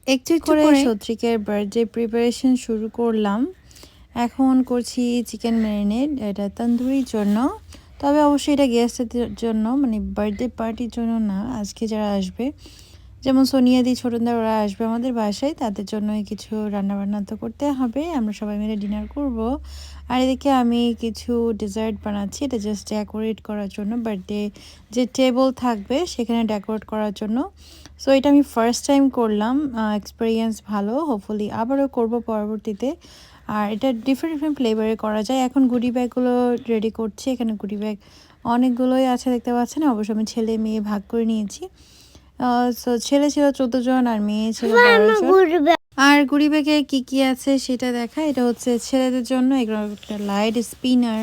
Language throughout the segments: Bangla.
একটু করে সত্রিকের বার্থডে প্রিপারেশন শুরু করলাম। এখন করছি চিকেন ম্যারিনেড, এটা তন্দুরির জন্য। তবে অবশ্যই এটা গেস্টদের জন্য, মানে বার্থডে পার্টির জন্য না। আজকে যারা আসবে, যেমন সোনিয়াদি, ছোটনদা, ওরা আসবে আমাদের বাসায়, তাদের জন্যই কিছু রান্নাবান্না তো করতে হবে। আমরা সবাই মিলে ডিনার করব। আর এদিকে আমি কিছু ডেজার্ট বানাচ্ছি, এটা জাস্ট ডেকোরেট করার জন্য, বার্থডে যে টেবল থাকবে সেখানে ডেকোরেট করার জন্য। সো এটা আমি ফার্স্ট টাইম করলাম, এক্সপিরিয়েন্স ভালো, হোপফুলি আবারও করব পরবর্তীতে। আর এটা ডিফারেন্ট ডিফারেন্ট ফ্লেভারে করা যায়। এখন গুডি ব্যাগগুলো রেডি করছি। এখানে গুডি ব্যাগ অনেকগুলোই আছে, দেখতে পাচ্ছেন। অবশ্য আমি ছেলে মেয়ে ভাগ করে নিয়েছি। সো ছেলে ছিল 14 জন আর মেয়ে ছিল 12 জন। আর গুডি ব্যাগে কি কি আছে সেটা দেখা। এটা হচ্ছে ছেলেদের জন্য, এগুলো একটা লাইট স্পিনার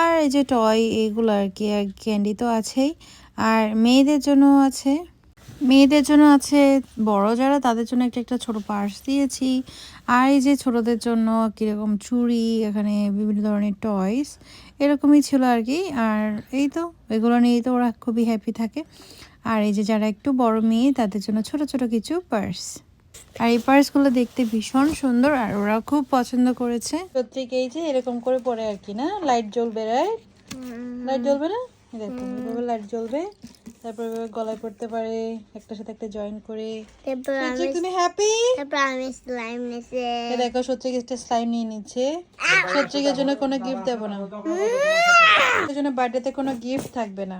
আর এই যে টয়, এগুলো আর কি, আর ক্যান্ডি তো আছেই। আর মেয়েদের জন্য আছে বড় যারা, তাদের জন্য একটা একটা ছোট পার্স দিয়েছি। আর এই যে ছোটদের জন্য কীরকম চুড়ি, এখানে বিভিন্ন ধরনের টয়স এরকমই ছিল আর কি। আর এই তো এগুলো নিয়েই তো ওরা খুবই হ্যাপি থাকে। আর এই যে যারা একটু বড় মেয়ে, তাদের জন্য ছোট ছোট কিছু পার্স। আর এই পার্সগুলো দেখতে ভীষণ সুন্দর আর ওরা খুব পছন্দ করেছে। সত্যিকে এই যে এরকম করে পরে আর কি, না লাইট জ্বলবে, রাইট? লাইট জ্বলবে না, দেখো এভাবে লাইট জ্বলবে। তারপর গলায় পড়তে পারে একটার সাথে একটা জয়েন করে। তুমি হ্যাপি? তারপর আমি স্লাইম নিছে, দেখো সত্যি একটা স্লাইম নিয়ে নিচ্ছে। সত্যিকের জন্য কোনো গিফট দেব না, এর জন্য বার্থডেতে কোনো গিফট থাকবে না।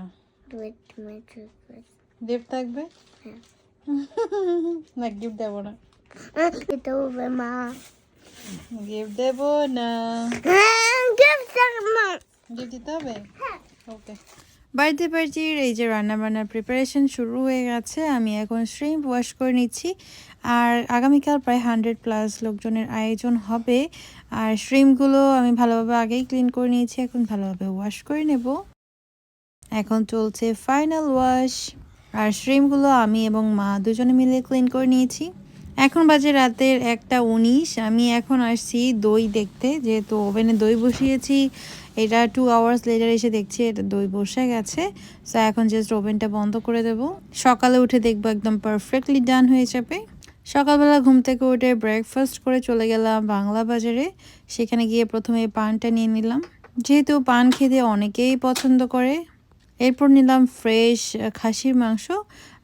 গিফট থাকবে না, গিফট দেব না, গিফট দেব না, গিফট দিতে হবে। ওকে, বার্থডে পার্টির এই যে রান্নাবান্নার প্রিপারেশন শুরু হয়ে গেছে। আমি এখন শ্রিম্প ওয়াশ করে নিচ্ছি। আর আগামীকাল প্রায় 100+ লোকজনের আয়োজন হবে। আর শ্রিম্পগুলো আমি ভালোভাবে আগেই ক্লিন করে নিয়েছি, এখন ভালোভাবে ওয়াশ করে নেব। এখন চলছে ফাইনাল ওয়াশ। আর শ্রিম্পগুলো আমি এবং মা দুজনে মিলে ক্লিন করে নিয়েছি। এখন বাজে রাতের 1:19। আমি এখন আসছি দই দেখতে, যেহেতু ওভেনে দই বসিয়েছি। এটা 2 আওয়ার্স লেটার এসে দেখছি এটা দই বসে গেছে। সো এখন জাস্ট ওভেনটা বন্ধ করে দেব। সকালে উঠে দেখবো একদম পারফেক্টলি ডান হয়ে যাবে। সকালবেলা ঘুম থেকে উঠে ব্রেকফাস্ট করে চলে গেলাম বাংলা বাজারে। সেখানে গিয়ে প্রথমে পানটা নিয়ে নিলাম, যেহেতু পান খেতে অনেকেই পছন্দ করে। এরপর নিলাম ফ্রেশ খাসির মাংস।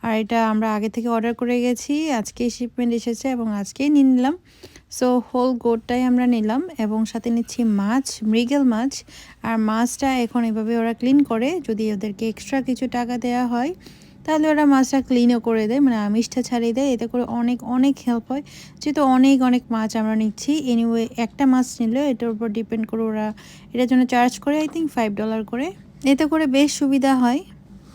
আর এটা আমরা আগে থেকে অর্ডার করে গেছি, আজকেই শিপমেন্ট এসেছে এবং আজকেই নিয়ে নিলাম। সো হোল গোটটাই আমরা নিলাম এবং সাথে নিচ্ছি মাছ, মৃগেল মাছ। আর মাছটা এখন এভাবে ওরা ক্লিন করে, যদি ওদেরকে এক্সট্রা কিছু টাকা দেওয়া হয় তাহলে ওরা মাছটা ক্লিনও করে দেয়, মানে আমিষটা ছাড়িয়ে দেয়। এতে করে অনেক অনেক হেল্প হয়, যেহেতু অনেক অনেক মাছ আমরা নিচ্ছি। এনিওয়ে একটা মাছ নিলেও এটার উপর ডিপেন্ড করে ওরা এটার জন্য চার্জ করে, আই থিঙ্ক $5 করে। এতে করে বেশ সুবিধা হয়,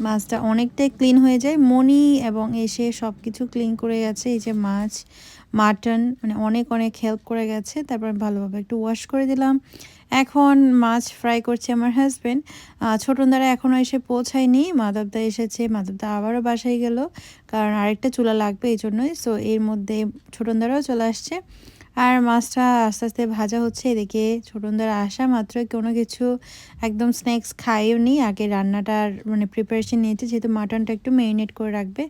মাছটা অনেকটাই ক্লিন হয়ে যায়। মনি এবং এসে সব কিছু ক্লিন করে গেছে, এই যে মাছ, মাটন, মানে অনেক অনেক হেল্প করে গেছে। তারপর ভালোভাবে একটু ওয়াশ করে দিলাম। এখন মাছ ফ্রাই করছে আমার হাজব্যান্ড। ছোটনদারা এখনও এসে পৌঁছায়নি, মাধবদা এসেছে। মাধবদা আবারও বাসায় গেল, কারণ আরেকটা চুলা লাগবে এই জন্যই। সো এর মধ্যে ছোটনদারাও চলে আসছে আর মাছটা আস্তে আস্তে ভাজা হচ্ছে। এদিকে ছোটনদারা আসা মাত্র কোনো কিছু একদম স্ন্যাক্স খাইও নি, আগে রান্নাটার মানে প্রিপারেশন নিয়েছে, যেহেতু মাটনটা একটু ম্যারিনেট করে রাখবে।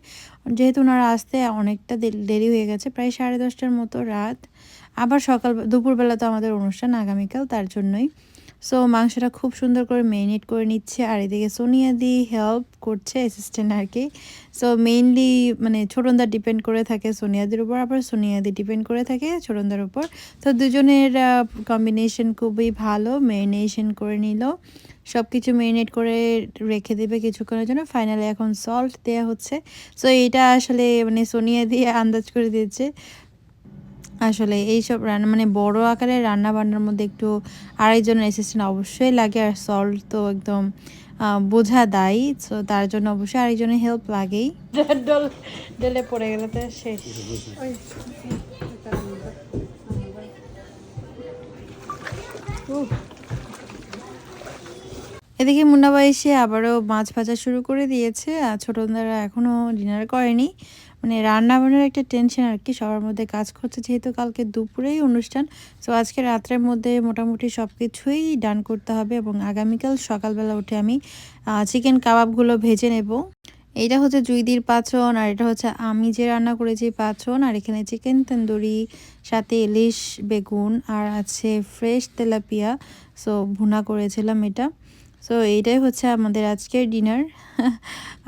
যেহেতু ওনারা আসতে অনেকটা দেরি হয়ে গেছে, প্রায় 10:30টার মতো রাত। আবার দুপুরবেলা তো আমাদের অনুষ্ঠান আগামীকাল, তার জন্যই। সো মাংসটা খুব সুন্দর করে ম্যারিনেট করে নিচ্ছে। আর এদিকে সোনিয়াদি হেল্প করছে, অ্যাসিস্ট্যান্ট আর কি। সো মেইনলি মানে ছোটনদা ডিপেন্ড করে থাকে সোনিয়াদির উপর, আবার সোনিয়াদি ডিপেন্ড করে থাকে ছোটনদার উপর। তো দুজনের কম্বিনেশন খুবই ভালো। ম্যারিনেশন করে নিল, সব কিছু ম্যারিনেট করে রেখে দেবে কিছুক্ষণের জন্য। ফাইনালি এখন সল্ট দেওয়া হচ্ছে। সো এটা আসলে মানে সোনিয়াদি আন্দাজ করে দিয়েছে। আসলে এইসব রান্না মানে বড় আকারের রান্না বান্নার মধ্যে একটু আরেকজনের অ্যাসিস্ট্যান্ট অবশ্যই লাগে। আর সল্ট তো একদম বোঝা দায়ী, সো তার জন্য অবশ্যই আরেকজনের হেল্প লাগেই। ডলে পড়ে গেলে তো শেষ। এদিকে মুন্নাবা এসে আবারও মাছ ভাজা শুরু করে দিয়েছে। আর ছোটনদারা এখনও ডিনার করেনি, মানে রান্না বান্নার একটা টেনশন আর কি সবার মধ্যে কাজ করছে, যেহেতু কালকে দুপুরেই অনুষ্ঠান। সো আজকে রাত্রের মধ্যে মোটামুটি সব কিছুই ডান করতে হবে এবং আগামীকাল সকালবেলা উঠে আমি চিকেন কাবাবগুলো ভেজে নেব। এইটা হচ্ছে জুইদির পাচন, আর এটা হচ্ছে আমি যে রান্না করেছি পাচন। আর এখানে চিকেন তন্দুরি, সাথে ইলিশ বেগুন, আর আছে ফ্রেশ তেলাপিয়া, সো ভুনা করেছিলাম এটা। সো এইটাই হচ্ছে আমাদের আজকের ডিনার।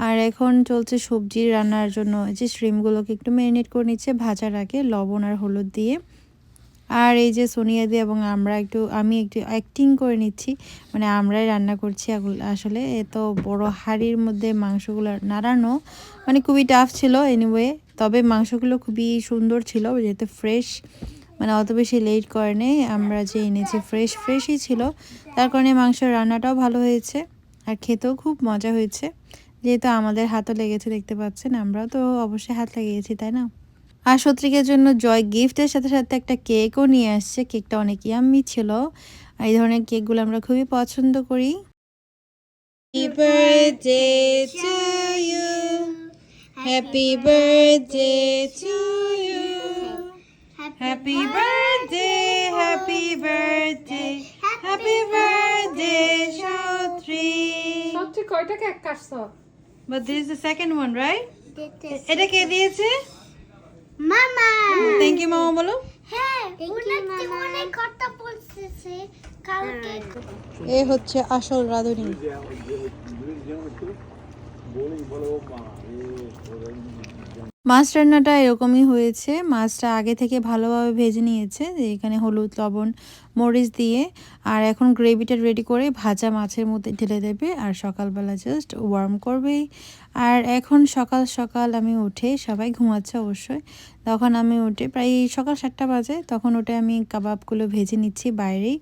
আর এখন চলছে সবজি রান্নার জন্য। যে শ্রিমগুলোকে একটু ম্যারিনেট করে নিচ্ছে ভাজার আগে লবণ আর হলুদ দিয়ে। আর এই যে সোনিয়া দি এবং আমি একটু অ্যাক্টিং করে নিচ্ছি, মানে আমরাই রান্না করছি। আসলে এত বড় হাঁড়ির মধ্যে মাংসগুলো নাড়ানো মানে খুবই টাফ ছিল। এনিওয়ে, তবে মাংসগুলো খুবই সুন্দর ছিল, যেহেতু ফ্রেশ, মানে অত বেশি লেট করে নেই। আমরা যে এনেছি ফ্রেশই ছিল, তার কারণে মাংসের রান্নাটাও ভালো হয়েছে আর খেতেও খুব মজা হয়েছে। যেহেতু আমাদের হাতও লেগেছে, দেখতে পাচ্ছেন, আমরাও তো অবশ্যই হাত লাগিয়েছি, তাই না? আর সত্রিকের জন্য জয় গিফটের সাথে সাথে একটা কেকও নিয়ে আসছে। কেকটা অনেক ইয়াম্মি ছিল। আর এই ধরনের কেকগুলো আমরা খুবই পছন্দ করি। Happy birthday to you, happy birthday to you, happy birthday, happy birthday, happy birthday সত্রি। সত্যি কয়টা কেক কাটছো? But this is the second one, right? এটা কে দিয়েছে? মামা, থ্যাংক ইউ মামা বলো। হ্যাঁ উনাকে অনেক কথা বলতেছে কালকে। এ হচ্ছে আসল রাঁধুনি। মাছ রান্নাটা এরকমই হয়েছে। মাছটা আগে থেকে ভালোভাবে ভেজে নিয়েছে, যে এখানে হলুদ লবণ মরিচ দিয়ে। আর এখন গ্রেভিটা রেডি করে ভাজা মাছের মধ্যে ঢেলে দেবে, আর সকালবেলা জাস্ট ওয়ার্ম করবেই। আর এখন সকাল সকাল আমি উঠে, সবাই ঘুমাচ্ছে অবশ্যই, তখন আমি উঠে প্রায় সকাল 7টা বাজে, তখন উঠে আমি কাবাবগুলো ভেজে নিচ্ছি বাইরেই।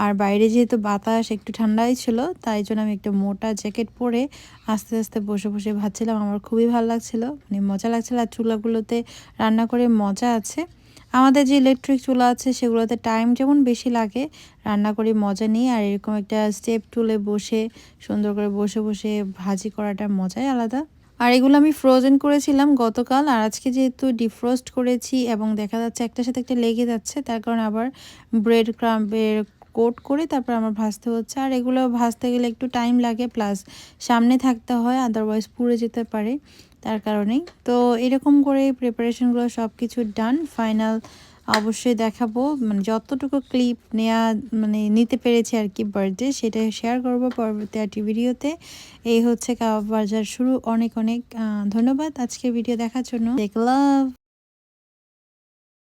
আর বাইরে যেহেতু বাতাস একটু ঠান্ডাই ছিল, তাই জন্য আমি একটা মোটা জ্যাকেট পরে আস্তে আস্তে বসে বসে ভাজছিলাম। আমার খুবই ভালো লাগছিল, মানে মজা লাগছিল। আর চুলাগুলোতে রান্না করে মজা আছে। আমাদের যে ইলেকট্রিক চুলা আছে সেগুলোতে টাইম যেমন বেশি লাগে, রান্না করে মজা নেই। আর এরকম একটা স্টেপ টুলে বসে সুন্দর করে বসে বসে ভাজি করাটার মজাই আলাদা। আর এগুলো আমি ফ্রোজেন করেছিলাম গতকাল, আর আজকে যেহেতু ডিফ্রোস্ট করেছি এবং দেখা যাচ্ছে একটার সাথে একটা লেগে যাচ্ছে, তার কারণে আবার ব্রেড ক্রাম্বের কোট করে তারপর আমার ভাজতে হচ্ছে। আর এগুলো ভাজতে গেলে একটু টাইম লাগে, প্লাস সামনে থাকতে হয়, আদারওয়াইজ পুড়ে যেতে পারে, তার কারণেই। তো এরকম করে প্রিপারেশনগুলো সব কিছু ডান। ফাইনাল অবশ্যই দেখাবো, মানে যতটুকু ক্লিপ নিতে পেরেছি আর কি বার্থডে, সেটা শেয়ার করবো পরবর্তী একটি ভিডিওতে। এই হচ্ছে কাবাব ভাজার শুরু। অনেক অনেক ধন্যবাদ আজকে ভিডিও দেখার জন্য। লাভ।